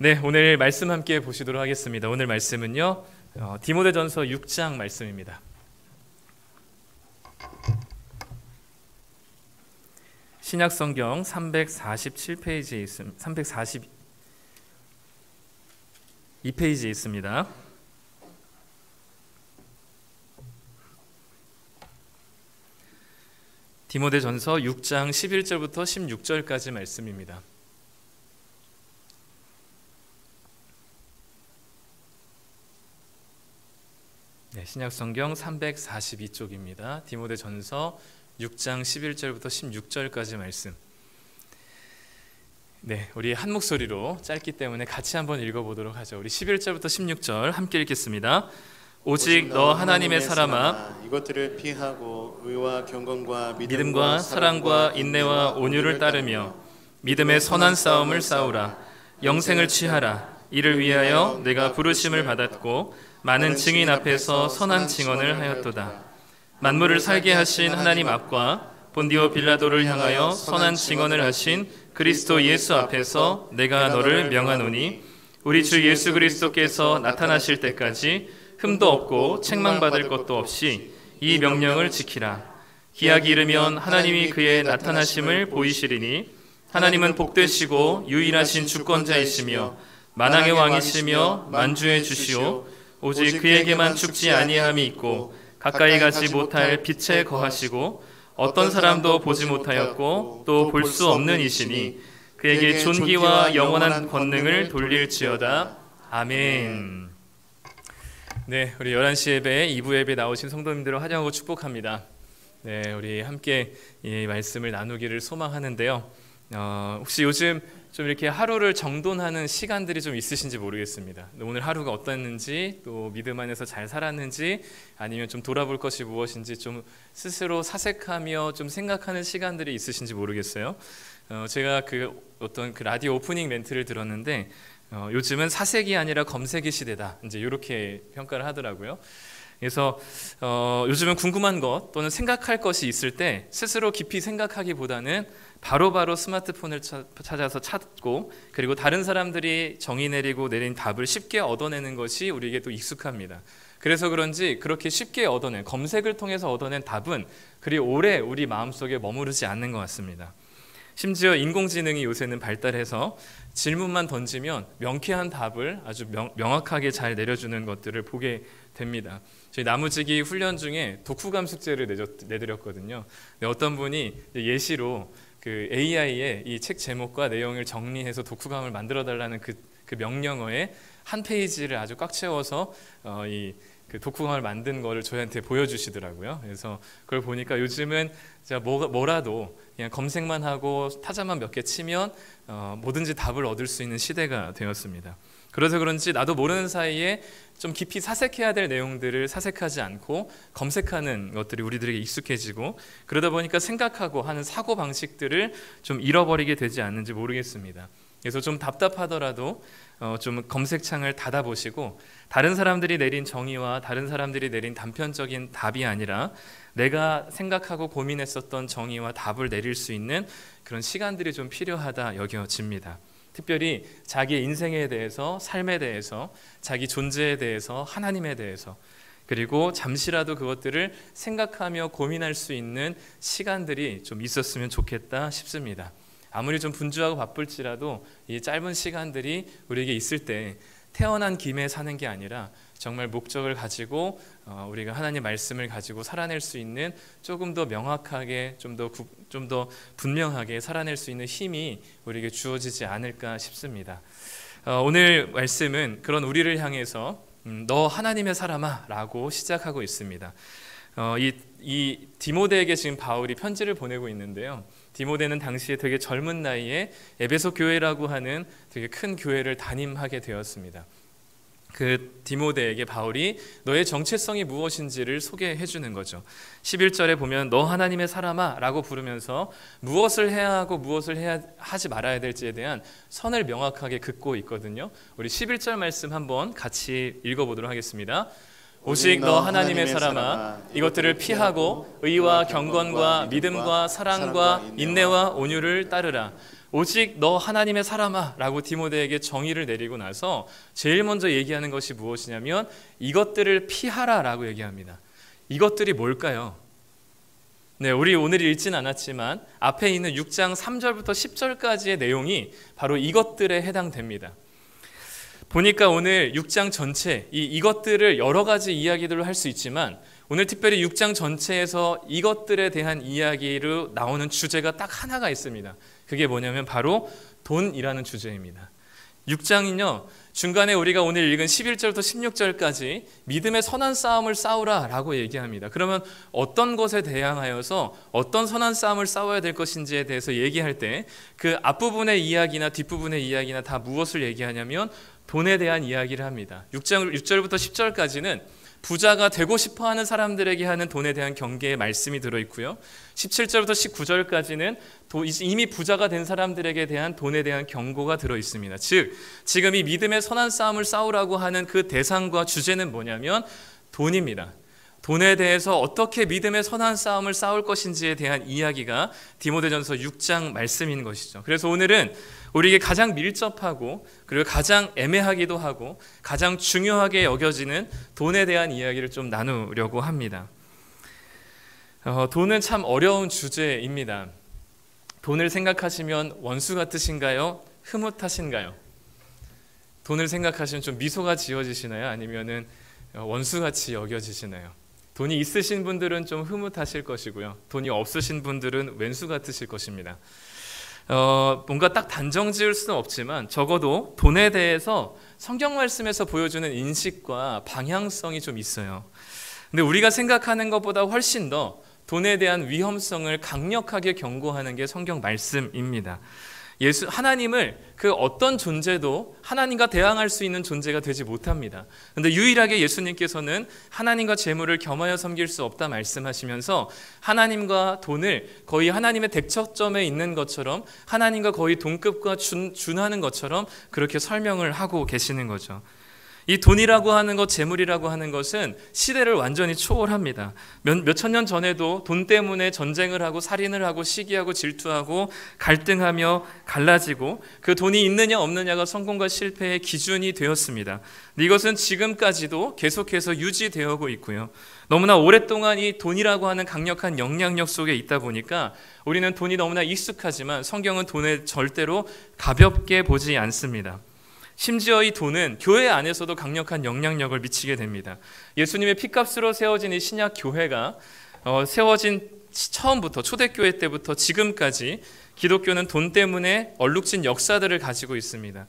네, 오늘 말씀 함께 보시도록 하겠습니다. 오늘 말씀은요, 디모데전서 6장 말씀입니다. 신약성경 347페이지에 있습니다. 342페이지에 있습니다. 디모데전서 6장 11절부터 16절까지 말씀입니다. 네, 신약성경 342쪽입니다. 디모데전서 6장 11절부터 16절까지 말씀. 네, 우리 한 목소리로 짧기 때문에 같이 한번 읽어보도록 하죠. 우리 11절부터 16절 함께 읽겠습니다. 오직 너 하나님의 사람아, 이것들을 피하고 의와 경건과 믿음과 사랑과 인내와 온유를 따르며 믿음의 선한 싸움을 싸우라. 영생을 취하라. 이를 위하여 내가 부르심을 받았고 많은 증인 앞에서 선한 증언을 하였도다. 만물을 살게 하신 하나님 앞과 본디오 빌라도를 향하여 선한 증언을 하신 그리스도 예수 앞에서 내가 너를 명하노니 우리 주 예수 그리스도께서 나타나실 때까지 흠도 없고 책망받을 것도 없이 이 명령을 지키라. 기약이 이르면 하나님이 그의 나타나심을 보이시리니 하나님은 복되시고 유일하신 주권자이시며 만왕의 왕이시며 만주의 주시오. 오직 그에게만 죽지 아니함이 있고 가까이 가지 못할 빛에 거하시고 어떤 사람도 보지 못하였고 또 볼 수 없는 이시니 그에게 존귀와 영원한 권능을 돌릴지어다. 아멘. 네, 우리 11시 예배 2부 예배 나오신 성도님들을 환영하고 축복합니다. 네, 우리 함께 이 말씀을 나누기를 소망하는데요. 혹시 요즘 좀 이렇게 하루를 정돈하는 시간들이 좀 있으신지 모르겠습니다. 오늘 하루가 어땠는지, 또 믿음 안에서 잘 살았는지, 아니면 좀 돌아볼 것이 무엇인지 좀 스스로 사색하며 좀 생각하는 시간들이 있으신지 모르겠어요. 제가 어떤 라디오 오프닝 멘트를 들었는데 요즘은 사색이 아니라 검색의 시대다, 이제 이렇게 평가를 하더라고요. 그래서 요즘은 궁금한 것 또는 생각할 것이 있을 때 스스로 깊이 생각하기보다는 바로바로 스마트폰을 찾아서 찾고, 그리고 다른 사람들이 정의 내리고 내린 답을 쉽게 얻어내는 것이 우리에게 또 익숙합니다. 그래서 그런지 그렇게 쉽게 검색을 통해서 얻어낸 답은 그리 오래 우리 마음속에 머무르지 않는 것 같습니다. 심지어 인공지능이 요새는 발달해서 질문만 던지면 명쾌한 답을 아주 명확하게 잘 내려주는 것들을 보게 됩니다. 저희 나무지기 훈련 중에 독후감 숙제를 내드렸거든요. 어떤 분이 예시로 그 AI의 이 책 제목과 내용을 정리해서 독후감을 만들어달라는 그 명령어에 한 페이지를 아주 꽉 채워서 그 독후감을 만든 거를 저희한테 보여주시더라고요. 그래서 그걸 보니까 요즘은 제가 뭐라도 그냥 검색만 하고 타자만 몇 개 치면 뭐든지 답을 얻을 수 있는 시대가 되었습니다. 그래서 그런지 나도 모르는 사이에 좀 깊이 사색해야 될 내용들을 사색하지 않고 검색하는 것들이 우리들에게 익숙해지고, 그러다 보니까 생각하고 하는 사고 방식들을 좀 잃어버리게 되지 않는지 모르겠습니다. 그래서 좀 답답하더라도 좀 검색창을 닫아보시고 다른 사람들이 내린 정의와 다른 사람들이 내린 단편적인 답이 아니라 내가 생각하고 고민했었던 정의와 답을 내릴 수 있는 그런 시간들이 좀 필요하다 여겨집니다. 특별히 자기의 인생에 대해서, 삶에 대해서, 자기 존재에 대해서, 하나님에 대해서, 그리고 잠시라도 그것들을 생각하며 고민할 수 있는 시간들이 좀 있었으면 좋겠다 싶습니다. 아무리 좀 분주하고 바쁠지라도 이 짧은 시간들이 우리에게 있을 때 태어난 김에 사는 게 아니라 정말 목적을 가지고 우리가 하나님 말씀을 가지고 살아낼 수 있는, 조금 더 명확하게, 좀 더 분명하게 살아낼 수 있는 힘이 우리에게 주어지지 않을까 싶습니다. 오늘 말씀은 그런 우리를 향해서 너 하나님의 사람아 라고 시작하고 있습니다. 이 디모데에게 지금 바울이 편지를 보내고 있는데요. 디모데는 당시에 되게 젊은 나이에 에베소 교회라고 하는 되게 큰 교회를 담임하게 되었습니다. 그 디모데에게 바울이 너의 정체성이 무엇인지를 소개해 주는 거죠. 11절에 보면 너 하나님의 사람아 라고 부르면서 무엇을 해야 하고 무엇을 하지 말아야 될지에 대한 선을 명확하게 긋고 있거든요. 우리 11절 말씀 한번 같이 읽어보도록 하겠습니다. 오직 너 하나님의 사람아, 이것들을 피하고 의와 경건과 믿음과 사랑과 인내와 온유를 따르라. 오직 너 하나님의 사람아 라고 디모데에게 정의를 내리고 나서 제일 먼저 얘기하는 것이 무엇이냐면 이것들을 피하라 라고 얘기합니다. 이것들이 뭘까요? 네, 우리 오늘 읽진 않았지만 앞에 있는 6장 3절부터 10절까지의 내용이 바로 이것들에 해당됩니다. 보니까 오늘 6장 전체 이것들을 여러 가지 이야기들로 할 수 있지만 오늘 특별히 6장 전체에서 이것들에 대한 이야기로 나오는 주제가 딱 하나가 있습니다. 그게 뭐냐면 바로 돈이라는 주제입니다. 6장은요, 중간에 우리가 오늘 읽은 11절부터 16절까지 믿음의 선한 싸움을 싸우라 라고 얘기합니다. 그러면 어떤 것에 대항하여서 어떤 선한 싸움을 싸워야 될 것인지에 대해서 얘기할 때 그 앞부분의 이야기나 뒷부분의 이야기나 다 무엇을 얘기하냐면 돈에 대한 이야기를 합니다. 6절부터 10절까지는 부자가 되고 싶어하는 사람들에게 하는 돈에 대한 경계의 말씀이 들어있고요. 17절부터 19절까지는 이미 부자가 된 사람들에게 대한 돈에 대한 경고가 들어있습니다. 즉 지금 이 믿음의 선한 싸움을 싸우라고 하는 그 대상과 주제는 뭐냐면 돈입니다. 돈에 대해서 어떻게 믿음의 선한 싸움을 싸울 것인지에 대한 이야기가 디모데전서 6장 말씀인 것이죠. 그래서 오늘은 우리에게 가장 밀접하고 그리고 가장 애매하기도 하고 가장 중요하게 여겨지는 돈에 대한 이야기를 좀 나누려고 합니다. 돈은 참 어려운 주제입니다. 돈을 생각하시면 원수 같으신가요? 흐뭇하신가요? 돈을 생각하시면 좀 미소가 지어지시나요? 아니면은 원수같이 여겨지시나요? 돈이 있으신 분들은 좀 흐뭇하실 것이고요. 돈이 없으신 분들은 왼수 같으실 것입니다. 뭔가 딱 단정 지을 수는 없지만 적어도 돈에 대해서 성경 말씀에서 보여주는 인식과 방향성이 좀 있어요. 근데 우리가 생각하는 것보다 훨씬 더 돈에 대한 위험성을 강력하게 경고하는 게 성경 말씀입니다. 하나님을 그 어떤 존재도 하나님과 대항할 수 있는 존재가 되지 못합니다. 그런데 유일하게 예수님께서는 하나님과 재물을 겸하여 섬길 수 없다 말씀하시면서 하나님과 돈을 거의 하나님의 대척점에 있는 것처럼 하나님과 거의 동급과 준하는 것처럼 그렇게 설명을 하고 계시는 거죠. 이 돈이라고 하는 것, 재물이라고 하는 것은 시대를 완전히 초월합니다. 몇 천 년 전에도 돈 때문에 전쟁을 하고 살인을 하고 시기하고 질투하고 갈등하며 갈라지고 그 돈이 있느냐 없느냐가 성공과 실패의 기준이 되었습니다. 이것은 지금까지도 계속해서 유지되어 있고요. 너무나 오랫동안 이 돈이라고 하는 강력한 영향력 속에 있다 보니까 우리는 돈이 너무나 익숙하지만 성경은 돈을 절대로 가볍게 보지 않습니다. 심지어 이 돈은 교회 안에서도 강력한 영향력을 미치게 됩니다. 예수님의 피값으로 세워진 이 신약 교회가 세워진 처음부터 초대교회 때부터 지금까지 기독교는 돈 때문에 얼룩진 역사들을 가지고 있습니다.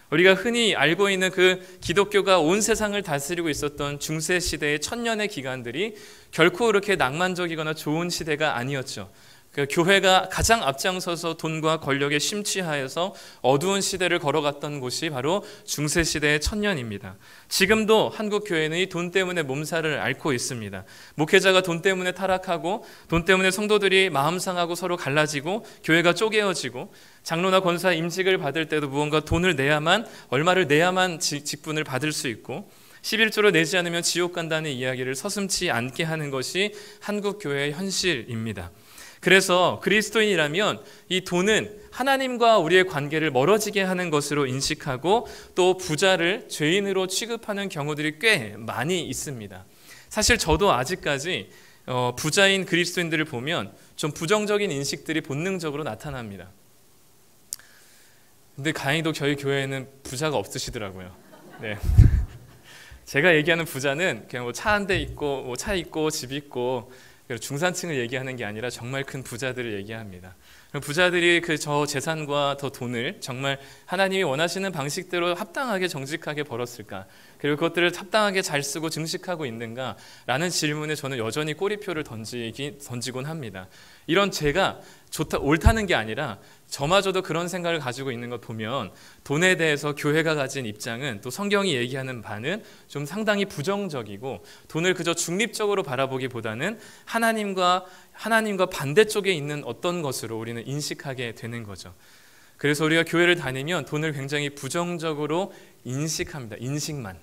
우리가 흔히 알고 있는 그 기독교가 온 세상을 다스리고 있었던 중세시대의 천년의 기간들이 결코 그렇게 낭만적이거나 좋은 시대가 아니었죠. 그 교회가 가장 앞장서서 돈과 권력에 심취하여서 어두운 시대를 걸어갔던 곳이 바로 중세시대의 천년입니다. 지금도 한국 교회는 이 돈 때문에 몸살을 앓고 있습니다. 목회자가 돈 때문에 타락하고 돈 때문에 성도들이 마음 상하고 서로 갈라지고 교회가 쪼개어지고 장로나 권사 임직을 받을 때도 무언가 돈을 내야만 얼마를 내야만 직분을 받을 수 있고 11조를 내지 않으면 지옥 간다는 이야기를 서슴지 않게 하는 것이 한국 교회의 현실입니다. 그래서 그리스도인이라면 이 돈은 하나님과 우리의 관계를 멀어지게 하는 것으로 인식하고 또 부자를 죄인으로 취급하는 경우들이 꽤 많이 있습니다. 사실 저도 아직까지 부자인 그리스도인들을 보면 좀 부정적인 인식들이 본능적으로 나타납니다. 근데 다행히도 저희 교회에는 부자가 없으시더라고요. 네. 제가 얘기하는 부자는 그냥 뭐 차 한 대 있고 뭐 차 있고 집 있고 중산층을 얘기하는 게 아니라 정말 큰 부자들을 얘기합니다. 부자들이 저 재산과 더 돈을 정말 하나님이 원하시는 방식대로 합당하게 정직하게 벌었을까? 그리고 그것들을 합당하게 잘 쓰고 증식하고 있는가? 라는 질문에 저는 여전히 꼬리표를 던지곤 합니다. 이런 제가 옳다는 게 아니라 저마저도 그런 생각을 가지고 있는 것 보면 돈에 대해서 교회가 가진 입장은 또 성경이 얘기하는 바는 좀 상당히 부정적이고 돈을 그저 중립적으로 바라보기보다는 하나님과 반대쪽에 있는 어떤 것으로 우리는 인식하게 되는 거죠. 그래서 우리가 교회를 다니면 돈을 굉장히 부정적으로 인식합니다. 인식만.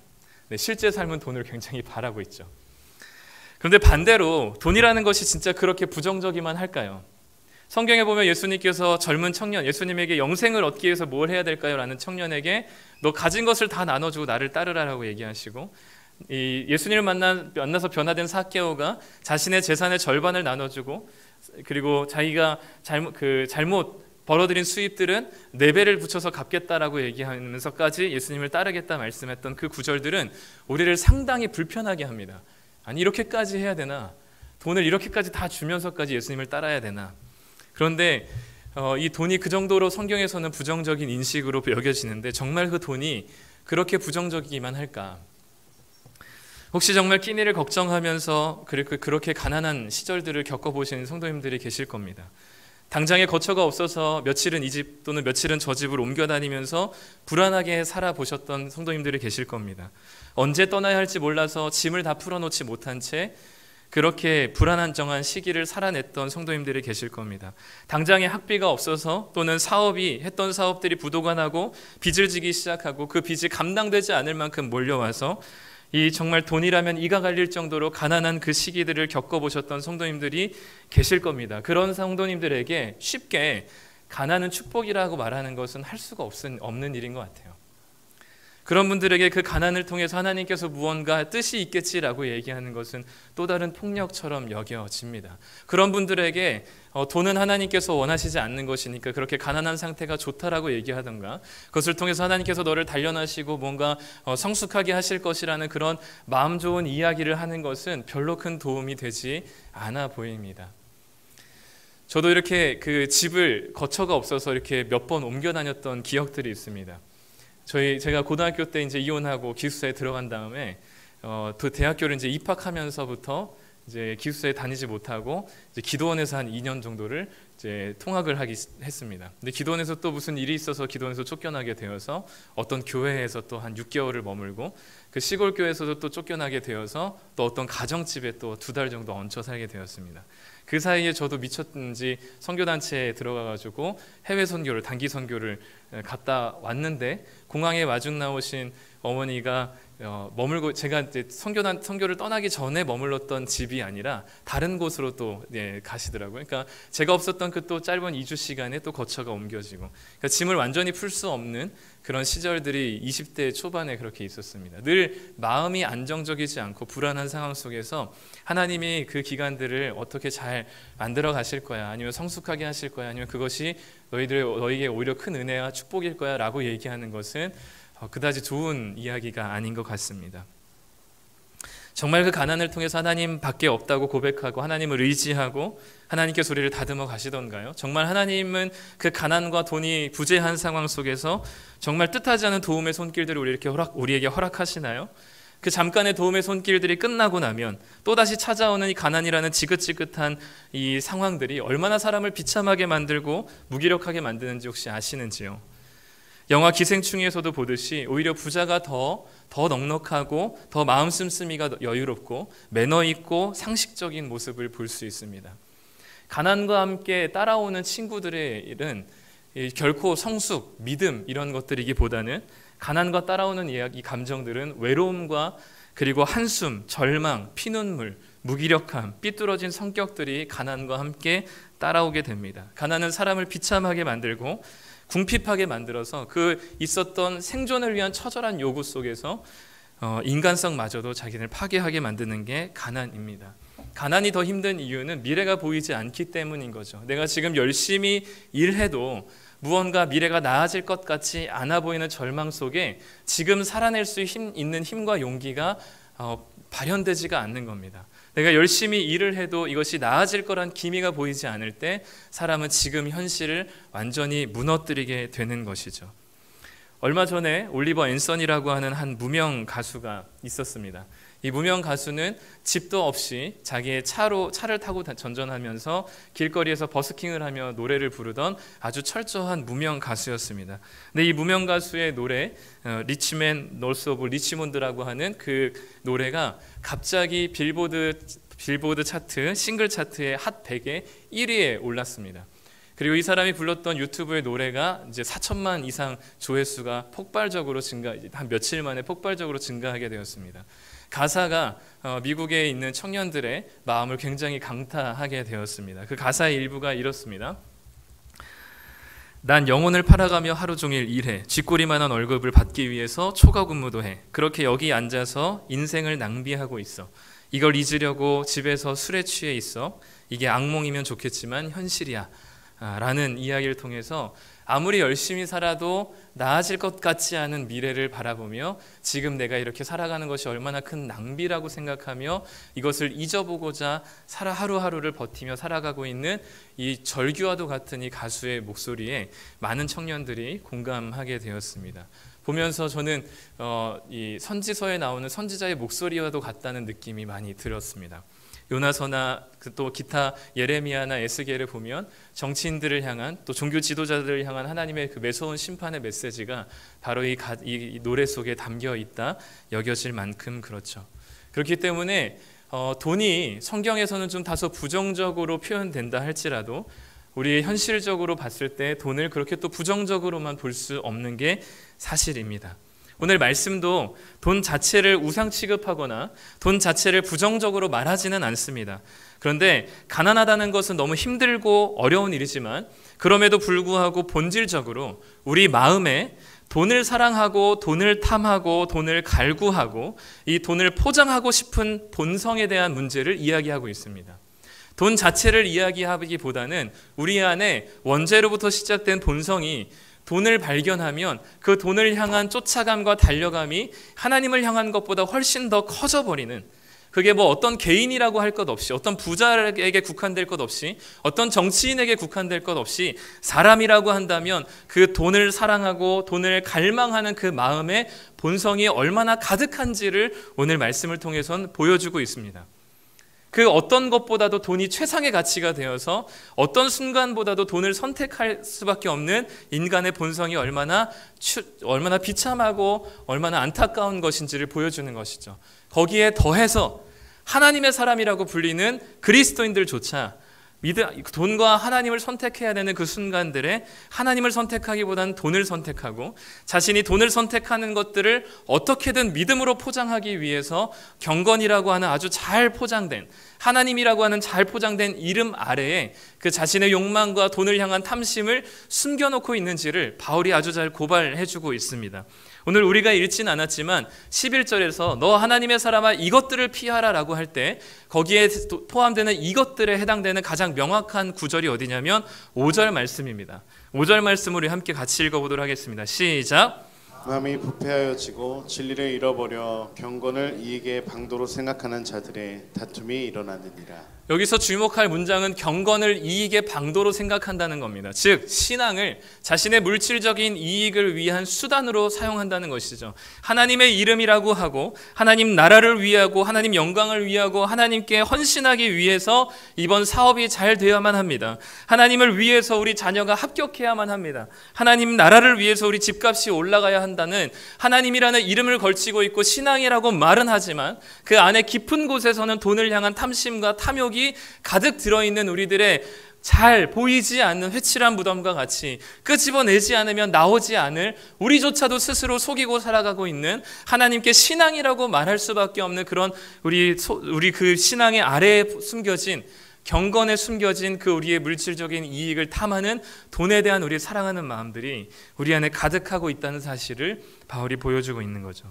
네, 실제 삶은 돈을 굉장히 바라고 있죠. 그런데 반대로 돈이라는 것이 진짜 그렇게 부정적이만 할까요? 성경에 보면 예수님께서 젊은 청년, 예수님에게 영생을 얻기 위해서 뭘 해야 될까요? 라는 청년에게 너 가진 것을 다 나눠주고 나를 따르라라고 얘기하시고, 이 예수님을 만나서 변화된 삭개오가 자신의 재산의 절반을 나눠주고, 그리고 자기가 잘못 벌어들인 수입들은 4배를 붙여서 갚겠다라고 얘기하면서까지 예수님을 따르겠다 말씀했던 그 구절들은 우리를 상당히 불편하게 합니다. 아니, 이렇게까지 해야 되나? 돈을 이렇게까지 다 주면서까지 예수님을 따라야 되나? 그런데 이 돈이 그 정도로 성경에서는 부정적인 인식으로 여겨지는데, 정말 그 돈이 그렇게 부정적이기만 할까? 혹시 정말 끼니를 걱정하면서 그렇게 가난한 시절들을 겪어보시는 성도님들이 계실 겁니다. 당장에 거처가 없어서 며칠은 이 집 또는 며칠은 저 집을 옮겨 다니면서 불안하게 살아보셨던 성도님들이 계실 겁니다. 언제 떠나야 할지 몰라서 짐을 다 풀어놓지 못한 채 그렇게 불안한정한 시기를 살아냈던 성도님들이 계실 겁니다. 당장에 학비가 없어서 또는 했던 사업들이 부도가 나고 빚을 지기 시작하고 그 빚이 감당되지 않을 만큼 몰려와서 이 정말 돈이라면 이가 갈릴 정도로 가난한 그 시기들을 겪어보셨던 성도님들이 계실 겁니다. 그런 성도님들에게 쉽게 가난은 축복이라고 말하는 것은 할 수가 없는 일인 것 같아요. 그런 분들에게 그 가난을 통해서 하나님께서 무언가 뜻이 있겠지라고 얘기하는 것은 또 다른 폭력처럼 여겨집니다. 그런 분들에게 돈은 하나님께서 원하시지 않는 것이니까 그렇게 가난한 상태가 좋다라고 얘기하던가, 그것을 통해서 하나님께서 너를 단련하시고 뭔가 성숙하게 하실 것이라는 그런 마음 좋은 이야기를 하는 것은 별로 큰 도움이 되지 않아 보입니다. 저도 이렇게 그 집을 거처가 없어서 이렇게 몇 번 옮겨 다녔던 기억들이 있습니다. 제가 고등학교 때 이제 이혼하고 기숙사에 들어간 다음에 그 대학교를 이제 입학하면서부터 이제 기숙사에 다니지 못하고 이제 기도원에서 한 2년 정도를 이제 통학을 했습니다. 근데 기도원에서 또 무슨 일이 있어서 기도원에서 쫓겨나게 되어서 어떤 교회에서 또 한 6개월을 머물고, 그 시골 교회에서도 또 쫓겨나게 되어서 또 어떤 가정집에 또 2달 정도 얹혀 살게 되었습니다. 그 사이에 저도 미쳤든지 선교단체에 들어가가지고 해외 선교를, 단기 선교를 갔다 왔는데, 공항에 마중 나오신 어머니가 머물고, 제가 이제 선교를 떠나기 전에 머물렀던 집이 아니라 다른 곳으로 또 가시더라고요. 그러니까 제가 없었던 그 또 짧은 2주 시간에 또 거처가 옮겨지고, 그러니까 짐을 완전히 풀 수 없는 그런 시절들이 20대 초반에 그렇게 있었습니다. 늘 마음이 안정적이지 않고 불안한 상황 속에서 하나님이 그 기간들을 어떻게 잘 만들어 가실 거야, 아니면 성숙하게 하실 거야, 아니면 그것이 너에게 오히려 큰 은혜와 축복일 거야 라고 얘기하는 것은 그다지 좋은 이야기가 아닌 것 같습니다. 정말 그 가난을 통해서 하나님밖에 없다고 고백하고 하나님을 의지하고 하나님께서 우리를 다듬어 가시던가요? 정말 하나님은 그 가난과 돈이 부재한 상황 속에서 정말 뜻하지 않은 도움의 손길들을 우리에게 허락하시나요? 그 잠깐의 도움의 손길들이 끝나고 나면 또다시 찾아오는 이 가난이라는 지긋지긋한 이 상황들이 얼마나 사람을 비참하게 만들고 무기력하게 만드는지 혹시 아시는지요? 영화 기생충에서도 보듯이 오히려 부자가 더 넉넉하고 더 마음 씀씀이가 여유롭고 매너 있고 상식적인 모습을 볼 수 있습니다. 가난과 함께 따라오는 친구들의 일은 결코 성숙, 믿음 이런 것들이기보다는 가난과 따라오는 이 감정들은 외로움과 그리고 한숨, 절망, 피눈물, 무기력함, 삐뚤어진 성격들이 가난과 함께 따라오게 됩니다. 가난은 사람을 비참하게 만들고 궁핍하게 만들어서 그 있었던 생존을 위한 처절한 요구 속에서 인간성마저도 자기를 파괴하게 만드는 게 가난입니다. 가난이 더 힘든 이유는 미래가 보이지 않기 때문인 거죠. 내가 지금 열심히 일해도 무언가 미래가 나아질 것 같지 않아 보이는 절망 속에 지금 살아낼 수 있는 힘과 용기가 발현되지가 않는 겁니다. 내가 열심히 일을 해도 이것이 나아질 거란 기미가 보이지 않을 때 사람은 지금 현실을 완전히 무너뜨리게 되는 것이죠. 얼마 전에 올리버 앤선이라고 하는 한 무명 가수가 있었습니다. 이 무명 가수는 집도 없이 자기의 차를 타고 전전하면서 길거리에서 버스킹을 하며 노래를 부르던 아주 철저한 무명 가수였습니다. 근데 이 무명 가수의 노래 리치맨 노스 오브 리치몬드라고 하는 그 노래가 갑자기 빌보드 차트 싱글 차트의 핫 100에 1위에 올랐습니다. 그리고 이 사람이 불렀던 유튜브의 노래가 이제 4천만 이상 조회수가 폭발적으로 한 며칠 만에 폭발적으로 증가하게 되었습니다. 가사가 미국에 있는 청년들의 마음을 굉장히 강타하게 되었습니다. 그 가사의 일부가 이렇습니다. 난 영혼을 팔아가며 하루 종일 일해. 쥐꼬리만한 월급을 받기 위해서 초과 근무도 해. 그렇게 여기 앉아서 인생을 낭비하고 있어. 이걸 잊으려고 집에서 술에 취해 있어. 이게 악몽이면 좋겠지만 현실이야. 라는 이야기를 통해서 아무리 열심히 살아도 나아질 것 같지 않은 미래를 바라보며 지금 내가 이렇게 살아가는 것이 얼마나 큰 낭비라고 생각하며 이것을 잊어보고자 하루하루를 버티며 살아가고 있는 이 절규와도 같은 이 가수의 목소리에 많은 청년들이 공감하게 되었습니다. 보면서 저는 이 선지서에 나오는 선지자의 목소리와도 같다는 느낌이 많이 들었습니다. 요나서나 또 기타 예레미야나 에스겔을 보면 정치인들을 향한 또 종교 지도자들을 향한 하나님의 그 매서운 심판의 메시지가 바로 이 노래 속에 담겨 있다 여겨질 만큼 그렇죠. 그렇기 때문에 돈이 성경에서는 좀 다소 부정적으로 표현된다 할지라도 우리 현실적으로 봤을 때 돈을 그렇게 또 부정적으로만 볼 수 없는 게 사실입니다. 오늘 말씀도 돈 자체를 우상 취급하거나 돈 자체를 부정적으로 말하지는 않습니다. 그런데 가난하다는 것은 너무 힘들고 어려운 일이지만 그럼에도 불구하고 본질적으로 우리 마음에 돈을 사랑하고 돈을 탐하고 돈을 갈구하고 이 돈을 포장하고 싶은 본성에 대한 문제를 이야기하고 있습니다. 돈 자체를 이야기하기보다는 우리 안에 원죄로부터 시작된 본성이 돈을 발견하면 그 돈을 향한 쫓아감과 달려감이 하나님을 향한 것보다 훨씬 더 커져버리는, 그게 뭐 어떤 개인이라고 할 것 없이, 어떤 부자에게 국한될 것 없이, 어떤 정치인에게 국한될 것 없이 사람이라고 한다면 그 돈을 사랑하고 돈을 갈망하는 그 마음의 본성이 얼마나 가득한지를 오늘 말씀을 통해서는 보여주고 있습니다. 그 어떤 것보다도 돈이 최상의 가치가 되어서 어떤 순간보다도 돈을 선택할 수밖에 없는 인간의 본성이 얼마나 비참하고 얼마나 안타까운 것인지를 보여주는 것이죠. 거기에 더해서 하나님의 사람이라고 불리는 그리스도인들조차 돈과 하나님을 선택해야 되는 그 순간들에 하나님을 선택하기보다는 돈을 선택하고 자신이 돈을 선택하는 것들을 어떻게든 믿음으로 포장하기 위해서 경건이라고 하는 아주 잘 포장된, 하나님이라고 하는 잘 포장된 이름 아래에 그 자신의 욕망과 돈을 향한 탐심을 숨겨놓고 있는지를 바울이 아주 잘 고발해주고 있습니다. 오늘 우리가 읽진 않았지만 11절에서 너 하나님의 사람아 이것들을 피하라 라고 할 때 거기에 포함되는 이것들에 해당되는 가장 명확한 구절이 어디냐면 5절 말씀입니다. 5절 말씀을 우리 함께 같이 읽어보도록 하겠습니다. 시작. 마음이 부패하여지고 진리를 잃어버려 경건을 이익의 방도로 생각하는 자들의 다툼이 일어나느니라. 여기서 주목할 문장은 경건을 이익의 방도로 생각한다는 겁니다. 즉 신앙을 자신의 물질적인 이익을 위한 수단으로 사용한다는 것이죠. 하나님의 이름이라고 하고 하나님 나라를 위하고 하나님 영광을 위하고 하나님께 헌신하기 위해서 이번 사업이 잘 되어야만 합니다. 하나님을 위해서 우리 자녀가 합격해야만 합니다. 하나님 나라를 위해서 우리 집값이 올라가야 한다는 하나님이라는 이름을 걸치고 있고 신앙이라고 말은 하지만 그 안에 깊은 곳에서는 돈을 향한 탐심과 탐욕이 가득 들어있는 우리들의 잘 보이지 않는 회칠한 무덤과 같이 끄집어내지 않으면 나오지 않을, 우리조차도 스스로 속이고 살아가고 있는 하나님께 신앙이라고 말할 수밖에 없는 그런 우리 그 신앙의 아래에 숨겨진, 경건에 숨겨진 그 우리의 물질적인 이익을 탐하는 돈에 대한 우리 사랑하는 마음들이 우리 안에 가득하고 있다는 사실을 바울이 보여주고 있는 거죠.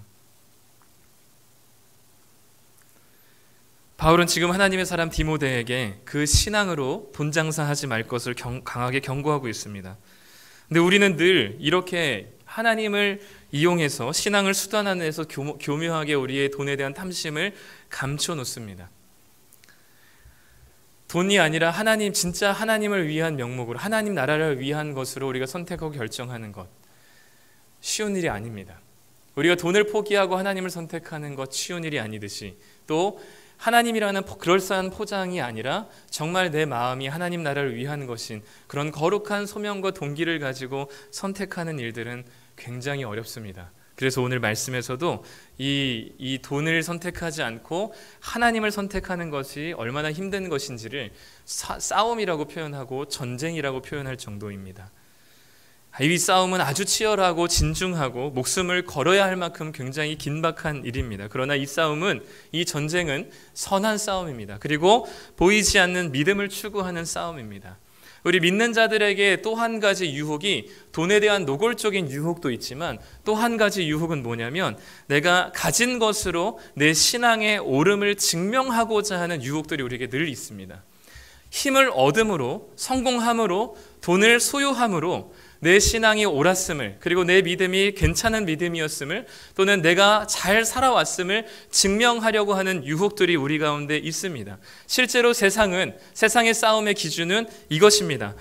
바울은 지금 하나님의 사람 디모데에게 그 신앙으로 돈 장사하지 말 것을 강하게 경고하고 있습니다. 근데 우리는 늘 이렇게 하나님을 이용해서 신앙을 수단 안에서 교묘하게 우리의 돈에 대한 탐심을 감춰놓습니다. 돈이 아니라 하나님, 진짜 하나님을 위한 명목으로, 하나님 나라를 위한 것으로 우리가 선택하고 결정하는 것, 쉬운 일이 아닙니다. 우리가 돈을 포기하고 하나님을 선택하는 것 쉬운 일이 아니듯이, 또 하나님이라는 그럴싸한 포장이 아니라 정말 내 마음이 하나님 나라를 위한 것인 그런 거룩한 소명과 동기를 가지고 선택하는 일들은 굉장히 어렵습니다. 그래서 오늘 말씀에서도 이 돈을 선택하지 않고 하나님을 선택하는 것이 얼마나 힘든 것인지를 싸움이라고 표현하고 전쟁이라고 표현할 정도입니다. 이 싸움은 아주 치열하고 진중하고 목숨을 걸어야 할 만큼 굉장히 긴박한 일입니다. 그러나 이 싸움은, 이 전쟁은 선한 싸움입니다. 그리고 보이지 않는 믿음을 추구하는 싸움입니다. 우리 믿는 자들에게 또 한 가지 유혹이, 돈에 대한 노골적인 유혹도 있지만 또 한 가지 유혹은 뭐냐면 내가 가진 것으로 내 신앙의 옳음을 증명하고자 하는 유혹들이 우리에게 늘 있습니다. 힘을 얻음으로, 성공함으로, 돈을 소유함으로 내 신앙이 옳았음을, 그리고 내 믿음이 괜찮은 믿음이었음을, 또는 내가 잘 살아왔음을 증명하려고 하는 유혹들이 우리 가운데 있습니다. 실제로 세상의 싸움의 기준은 이것입니다.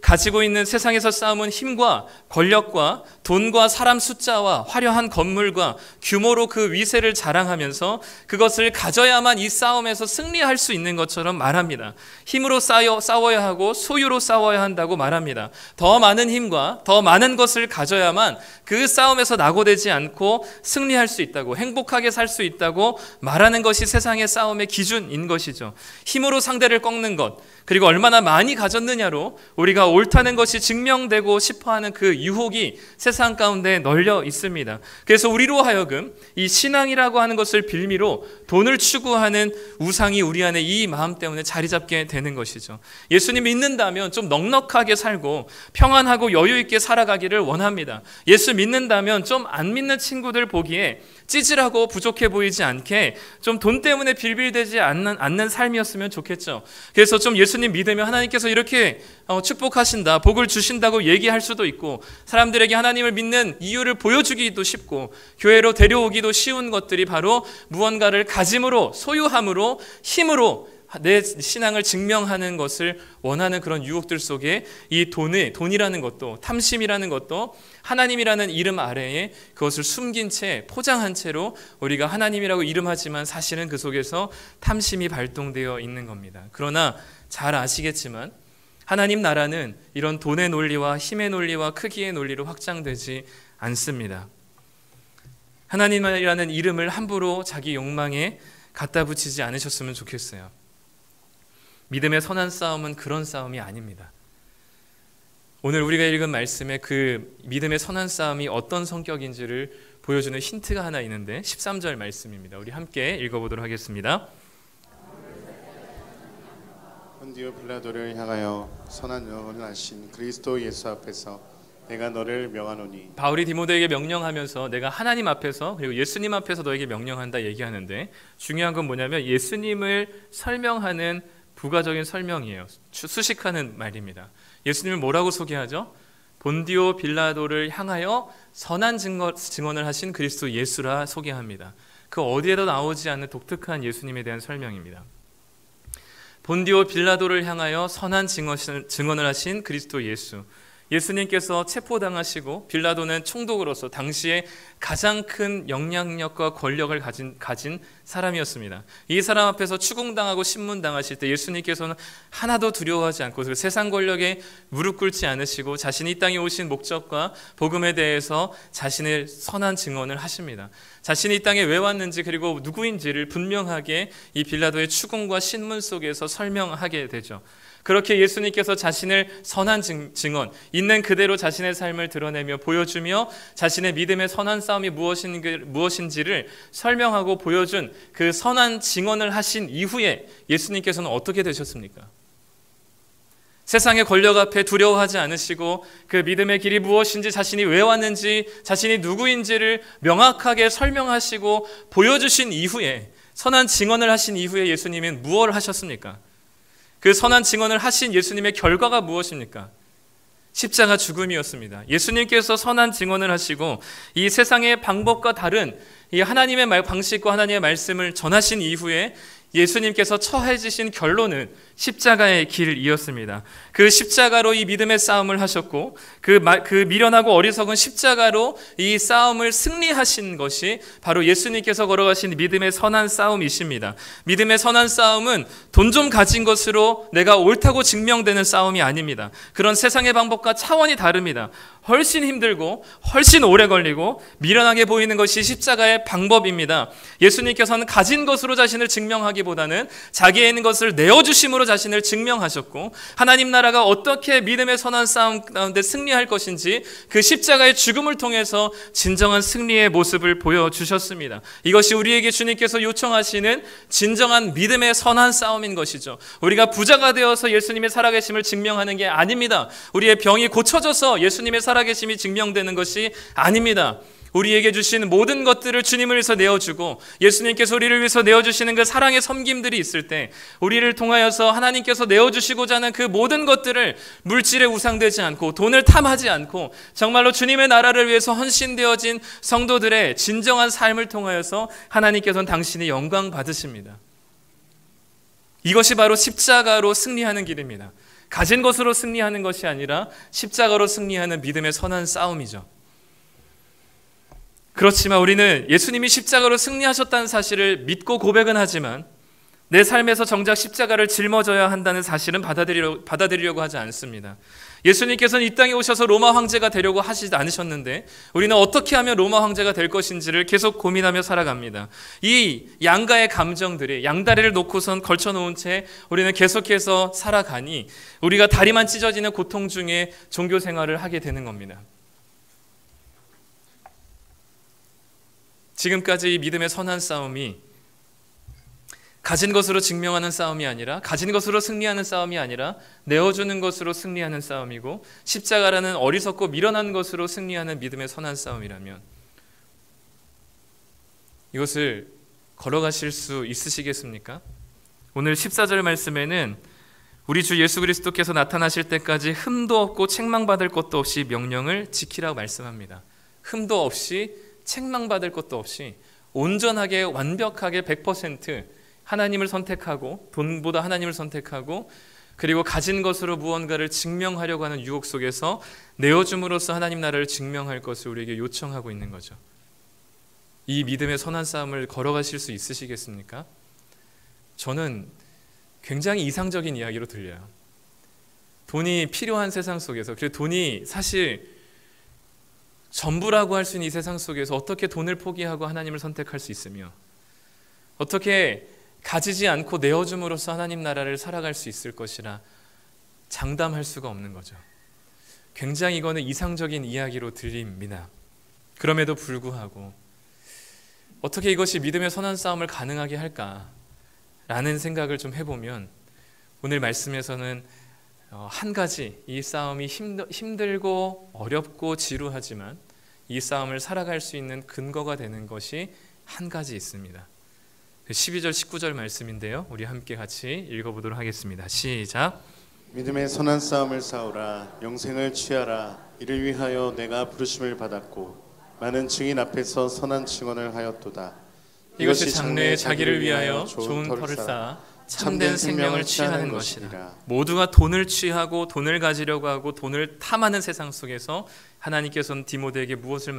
가지고 있는 세상에서 싸움은 힘과 권력과 돈과 사람 숫자와 화려한 건물과 규모로 그 위세를 자랑하면서 그것을 가져야만 이 싸움에서 승리할 수 있는 것처럼 말합니다. 힘으로 싸워야 하고 소유로 싸워야 한다고 말합니다. 더 많은 힘과 더 많은 것을 가져야만 그 싸움에서 낙오되지 않고 승리할 수 있다고, 행복하게 살 수 있다고 말하는 것이 세상의 싸움의 기준인 것이죠. 힘으로 상대를 꺾는 것, 그리고 얼마나 많이 가졌느냐로 우리가 옳다는 것이 증명되고 싶어하는 그 유혹이 세상 가운데 널려 있습니다. 그래서 우리로 하여금 이 신앙이라고 하는 것을 빌미로 돈을 추구하는 우상이 우리 안에 이 마음 때문에 자리 잡게 되는 것이죠. 예수님 믿는다면 좀 넉넉하게 살고 평안하고 여유 있게 살아가기를 원합니다. 예수 믿는다면 좀 안 믿는 친구들 보기에 찌질하고 부족해 보이지 않게 좀 돈 때문에 빌빌대지 않는 삶이었으면 좋겠죠. 그래서 좀 예수님 믿으면 하나님께서 이렇게 축복하신다, 복을 주신다고 얘기할 수도 있고, 사람들에게 하나님을 믿는 이유를 보여주기도 쉽고, 교회로 데려오기도 쉬운 것들이 바로 무언가를 가짐으로, 소유함으로, 힘으로 내 신앙을 증명하는 것을 원하는 그런 유혹들 속에 이 돈이라는 것도, 탐심이라는 것도 하나님이라는 이름 아래에 그것을 숨긴 채, 포장한 채로 우리가 하나님이라고 이름하지만 사실은 그 속에서 탐심이 발동되어 있는 겁니다. 그러나 잘 아시겠지만 하나님 나라는 이런 돈의 논리와 힘의 논리와 크기의 논리로 확장되지 않습니다. 하나님이라는 이름을 함부로 자기 욕망에 갖다 붙이지 않으셨으면 좋겠어요. 믿음의 선한 싸움은 그런 싸움이 아닙니다. 오늘 우리가 읽은 말씀에 그 믿음의 선한 싸움이 어떤 성격인지를 보여주는 힌트가 하나 있는데 13절 말씀입니다. 우리 함께 읽어보도록 하겠습니다. 본디오 빌라도를 향하여 선한 영혼을 하신 그리스도 예수 앞에서 내가 너를 명하노니. 바울이 디모데에게 명령하면서 내가 하나님 앞에서 그리고 예수님 앞에서 너에게 명령한다 얘기하는데, 중요한 건 뭐냐면 예수님을 설명하는 부가적인 설명이에요. 수식하는 말입니다. 예수님을 뭐라고 소개하죠? 본디오 빌라도를 향하여 선한 증언을 하신 그리스도 예수라 소개합니다. 그 어디에도 나오지 않는 독특한 예수님에 대한 설명입니다. 본디오 빌라도를 향하여 선한 증언을 하신 그리스도 예수. 예수님께서 체포당하시고 빌라도는 총독으로서 당시에 가장 큰 영향력과 권력을 가진 사람이었습니다. 이 사람 앞에서 추궁당하고 신문당하실 때 예수님께서는 하나도 두려워하지 않고 세상 권력에 무릎 꿇지 않으시고 자신이 이 땅에 오신 목적과 복음에 대해서 자신의 선한 증언을 하십니다. 자신이 이 땅에 왜 왔는지 그리고 누구인지를 분명하게 이 빌라도의 추궁과 신문 속에서 설명하게 되죠. 그렇게 예수님께서 자신을 선한 증언, 있는 그대로 자신의 삶을 드러내며 보여주며 자신의 믿음의 선한 싸움이 무엇인지를 설명하고 보여준 그 선한 증언을 하신 이후에 예수님께서는 어떻게 되셨습니까? 세상의 권력 앞에 두려워하지 않으시고 그 믿음의 길이 무엇인지, 자신이 왜 왔는지, 자신이 누구인지를 명확하게 설명하시고 보여주신 이후에, 선한 증언을 하신 이후에 예수님은 무엇을 하셨습니까? 그 선한 증언을 하신 예수님의 결과가 무엇입니까? 십자가 죽음이었습니다. 예수님께서 선한 증언을 하시고 이 세상의 방법과 다른 이 하나님의 방식과 하나님의 말씀을 전하신 이후에 예수님께서 처해지신 결론은 십자가의 길이었습니다. 그 십자가로 이 믿음의 싸움을 하셨고 그 미련하고 어리석은 십자가로 이 싸움을 승리하신 것이 바로 예수님께서 걸어가신 믿음의 선한 싸움이십니다. 믿음의 선한 싸움은 돈 좀 가진 것으로 내가 옳다고 증명되는 싸움이 아닙니다. 그런 세상의 방법과 차원이 다릅니다. 훨씬 힘들고 훨씬 오래 걸리고 미련하게 보이는 것이 십자가의 방법입니다. 예수님께서는 가진 것으로 자신을 증명하기 하기보다는 자기에 있는 것을 내어주심으로 자신을 증명하셨고, 하나님 나라가 어떻게 믿음의 선한 싸움 가운데 승리할 것인지 그 십자가의 죽음을 통해서 진정한 승리의 모습을 보여주셨습니다. 이것이 우리에게 주님께서 요청하시는 진정한 믿음의 선한 싸움인 것이죠. 우리가 부자가 되어서 예수님의 살아계심을 증명하는 게 아닙니다. 우리의 병이 고쳐져서 예수님의 살아계심이 증명되는 것이 아닙니다. 우리에게 주신 모든 것들을 주님을 위해서 내어주고 예수님께서 우리를 위해서 내어주시는 그 사랑의 섬김들이 있을 때, 우리를 통하여서 하나님께서 내어주시고자 하는 그 모든 것들을 물질에 우상되지 않고 돈을 탐하지 않고 정말로 주님의 나라를 위해서 헌신되어진 성도들의 진정한 삶을 통하여서 하나님께서는 당신이 영광 받으십니다. 이것이 바로 십자가로 승리하는 길입니다. 가진 것으로 승리하는 것이 아니라 십자가로 승리하는 믿음의 선한 싸움이죠. 그렇지만 우리는 예수님이 십자가로 승리하셨다는 사실을 믿고 고백은 하지만 내 삶에서 정작 십자가를 짊어져야 한다는 사실은 받아들이려고 하지 않습니다. 예수님께서는 이 땅에 오셔서 로마 황제가 되려고 하시지 않으셨는데 우리는 어떻게 하면 로마 황제가 될 것인지를 계속 고민하며 살아갑니다. 이 양가의 감정들이 양다리를 놓고선 걸쳐놓은 채 우리는 계속해서 살아가니 우리가 다리만 찢어지는 고통 중에 종교 생활을 하게 되는 겁니다. 지금까지 이 믿음의 선한 싸움이 가진 것으로 증명하는 싸움이 아니라, 가진 것으로 승리하는 싸움이 아니라 내어주는 것으로 승리하는 싸움이고, 십자가라는 어리석고 미련한 것으로 승리하는 믿음의 선한 싸움이라면 이것을 걸어가실 수 있으시겠습니까? 오늘 14절 말씀에는 우리 주 예수 그리스도께서 나타나실 때까지 흠도 없고 책망받을 것도 없이 명령을 지키라고 말씀합니다. 흠도 없이 책망받을 것도 없이 온전하게 완벽하게 100% 하나님을 선택하고, 돈보다 하나님을 선택하고, 그리고 가진 것으로 무언가를 증명하려고 하는 유혹 속에서 내어줌으로써 하나님 나라를 증명할 것을 우리에게 요청하고 있는 거죠. 이 믿음의 선한 싸움을 걸어가실 수 있으시겠습니까? 저는 굉장히 이상적인 이야기로 들려요. 돈이 필요한 세상 속에서, 그리고 돈이 사실 전부라고 할 수 있는 이 세상 속에서 어떻게 돈을 포기하고 하나님을 선택할 수 있으며, 어떻게 가지지 않고 내어줌으로써 하나님 나라를 살아갈 수 있을 것이라 장담할 수가 없는 거죠. 굉장히 이거는 이상적인 이야기로 들립니다. 그럼에도 불구하고 어떻게 이것이 믿음의 선한 싸움을 가능하게 할까라는 생각을 좀 해보면, 오늘 말씀에서는 한 가지, 이 싸움이 힘들고 어렵고 지루하지만 이 싸움을 살아갈 수 있는 근거가 되는 것이 한 가지 있습니다. 12절 19절 말씀인데요, 우리 함께 같이 읽어보도록 하겠습니다. 시작. 믿음의 선한 싸움을 싸우라. 영생을 취하라. 이를 위하여 내가 부르심을 받았고 많은 증인 앞에서 선한 증언을 하였도다. 이것이 장래에 자기를 위하여 좋은 터를 쌓아 참된 생명을 취하는 것이라. 모두가 돈을 취하고 돈을 가지려고 하고 돈을 탐하는 세상 속에서 하나님께서는 디모데에게 무엇을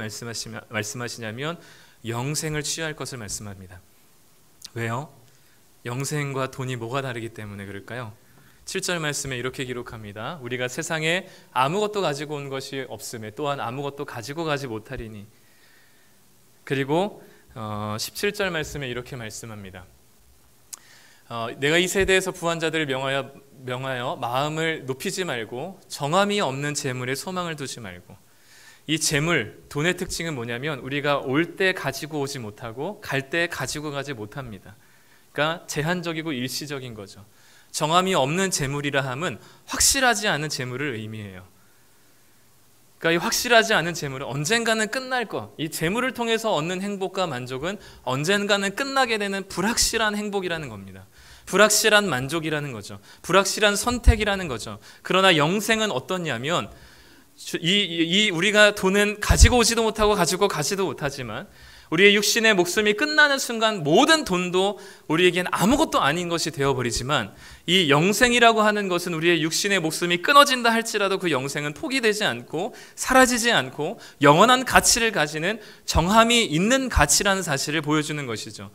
말씀하시냐면 영생을 취할 것을 말씀합니다. 왜요? 영생과 돈이 뭐가 다르기 때문에 그럴까요? 7절 말씀에 이렇게 기록합니다. 우리가 세상에 아무것도 가지고 온 것이 없음에 또한 아무것도 가지고 가지 못하리니. 그리고 17절 말씀에 이렇게 말씀합니다. 내가 이 세대에서 부한 자들을 명하여 마음을 높이지 말고 정함이 없는 재물에 소망을 두지 말고. 이 재물, 돈의 특징은 뭐냐면 우리가 올 때 가지고 오지 못하고 갈 때 가지고 가지 못합니다. 그러니까 제한적이고 일시적인 거죠. 정함이 없는 재물이라 함은 확실하지 않은 재물을 의미해요. 그러니까 이 확실하지 않은 재물은 언젠가는 끝날 것, 이 재물을 통해서 얻는 행복과 만족은 언젠가는 끝나게 되는 불확실한 행복이라는 겁니다. 불확실한 만족이라는 거죠. 불확실한 선택이라는 거죠. 그러나 영생은 어떻냐면 우리가 돈은 가지고 오지도 못하고 가지고 가지도 못하지만 우리의 육신의 목숨이 끝나는 순간 모든 돈도 우리에겐 아무것도 아닌 것이 되어버리지만, 이 영생이라고 하는 것은 우리의 육신의 목숨이 끊어진다 할지라도 그 영생은 포기되지 않고 사라지지 않고 영원한 가치를 가지는 정함이 있는 가치라는 사실을 보여주는 것이죠.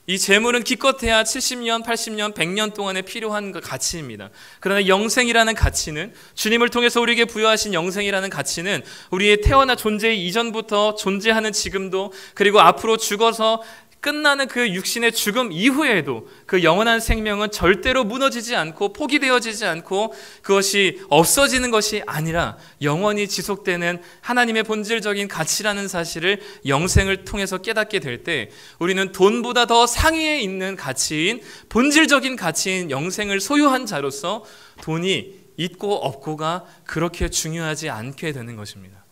이 재물은 기껏해야 70년, 80년, 100년 동안에 필요한 가치입니다. 그러나 영생이라는 가치는, 주님을 통해서 우리에게 부여하신 영생이라는 가치는 우리의 태어나 존재 이전부터 존재하는 지금도, 그리고 앞으로 죽어서 끝나는 그 육신의 죽음 이후에도 그 영원한 생명은 절대로 무너지지 않고 포기되어지지 않고 그것이 없어지는 것이 아니라 영원히 지속되는 하나님의 본질적인 가치라는 사실을 영생을 통해서 깨닫게 될 때 우리는 돈보다 더 상위에 있는 가치인 본질적인 가치인 영생을 소유한 자로서 돈이 있고 없고가 그렇게 중요하지 않게 되는 것입니다.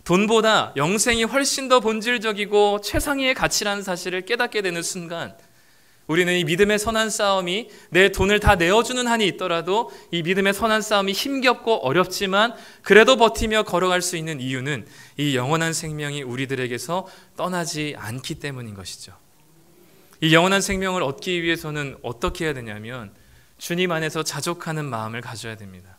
돈보다 영생이 훨씬 더 본질적이고 최상위의 가치라는 사실을 깨닫게 되는 순간 우리는 이 믿음의 선한 싸움이 내 돈을 다 내어주는 한이 있더라도 이 믿음의 선한 싸움이 힘겹고 어렵지만 그래도 버티며 걸어갈 수 있는 이유는 이 영원한 생명이 우리들에게서 떠나지 않기 때문인 것이죠. 이 영원한 생명을 얻기 위해서는 어떻게 해야 되냐면 주님 안에서 자족하는 마음을 가져야 됩니다.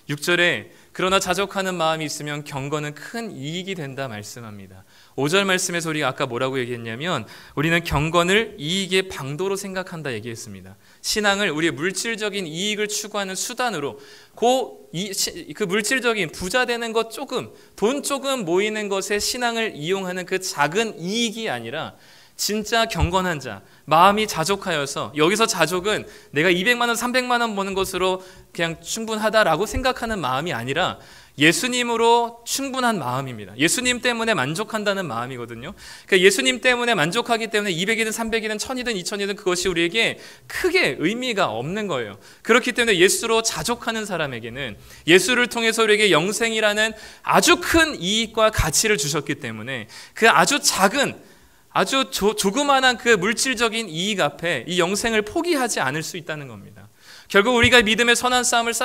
6절에 그러나 자족하는 마음이 있으면 경건은 큰 이익이 된다 말씀합니다. 5절 말씀에서 우리가 아까 뭐라고 얘기했냐면 우리는 경건을 이익의 방도로 생각한다 얘기했습니다. 신앙을 우리의 물질적인 이익을 추구하는 수단으로 그 물질적인 부자 되는 것 조금, 돈 조금 모이는 것에 신앙을 이용하는 그 작은 이익이 아니라 진짜 경건한 자, 마음이 자족하여서 여기서 자족은 내가 200만 원, 300만 원 버는 것으로 그냥 충분하다라고 생각하는 마음이 아니라 예수님으로 충분한 마음입니다. 예수님 때문에 만족한다는 마음이거든요. 그러니까 예수님 때문에 만족하기 때문에 200이든 300이든 1000이든 2000이든 그것이 우리에게 크게 의미가 없는 거예요. 그렇기 때문에 예수로 자족하는 사람에게는 예수를 통해서 우리에게 영생이라는 아주 큰 이익과 가치를 주셨기 때문에 그 아주 작은 아주 조그마한 그 물질적인 이익 앞에 이 영생을 포기하지 않을 수 있다는 겁니다. 결국 우리가 믿음의 선한 싸움을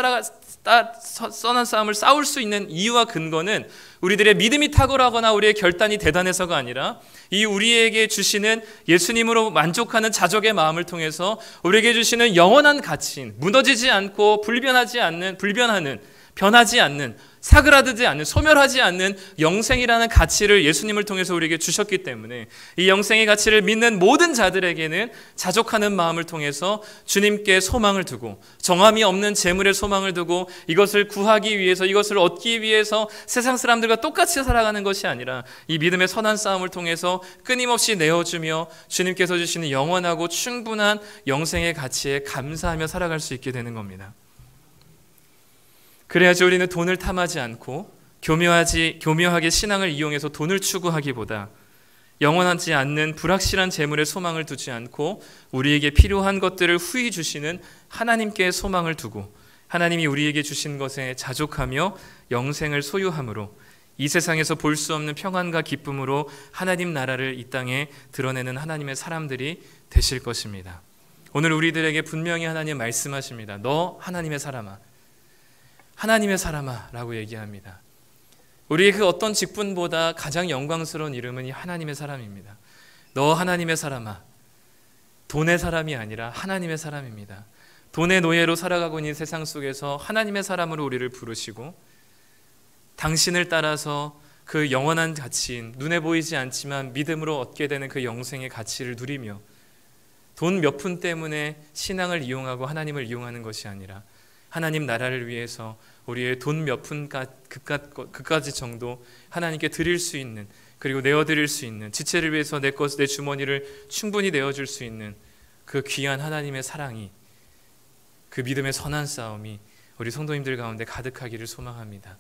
싸울 수 있는 이유와 근거는 우리들의 믿음이 탁월하거나 우리의 결단이 대단해서가 아니라 이 우리에게 주시는 예수님으로 만족하는 자족의 마음을 통해서 우리에게 주시는 영원한 가치인 무너지지 않고 변하지 않는 사그라들지 않는 소멸하지 않는 영생이라는 가치를 예수님을 통해서 우리에게 주셨기 때문에 이 영생의 가치를 믿는 모든 자들에게는 자족하는 마음을 통해서 주님께 소망을 두고 정함이 없는 재물에 소망을 두고 이것을 구하기 위해서 이것을 얻기 위해서 세상 사람들과 똑같이 살아가는 것이 아니라 이 믿음의 선한 싸움을 통해서 끊임없이 내어주며 주님께서 주시는 영원하고 충분한 영생의 가치에 감사하며 살아갈 수 있게 되는 겁니다. 그래야지 우리는 돈을 탐하지 않고 교묘하게 신앙을 이용해서 돈을 추구하기보다 영원하지 않는 불확실한 재물에 소망을 두지 않고 우리에게 필요한 것들을 후히 주시는 하나님께 소망을 두고 하나님이 우리에게 주신 것에 자족하며 영생을 소유함으로 이 세상에서 볼 수 없는 평안과 기쁨으로 하나님 나라를 이 땅에 드러내는 하나님의 사람들이 되실 것입니다. 오늘 우리들에게 분명히 하나님 말씀하십니다. 너 하나님의 사람아, 하나님의 사람아 라고 얘기합니다. 우리의 그 어떤 직분보다 가장 영광스러운 이름은 이 하나님의 사람입니다. 너 하나님의 사람아, 돈의 사람이 아니라 하나님의 사람입니다. 돈의 노예로 살아가고 있는 세상 속에서 하나님의 사람으로 우리를 부르시고 당신을 따라서 그 영원한 가치인 눈에 보이지 않지만 믿음으로 얻게 되는 그 영생의 가치를 누리며 돈 몇 푼 때문에 신앙을 이용하고 하나님을 이용하는 것이 아니라 하나님 나라를 위해서 우리의 돈 몇 푼 그까지 정도 하나님께 드릴 수 있는 그리고 내어드릴 수 있는 지체를 위해서 내 주머니를 충분히 내어줄 수 있는 그 귀한 하나님의 사랑이 그 믿음의 선한 싸움이 우리 성도님들 가운데 가득하기를 소망합니다.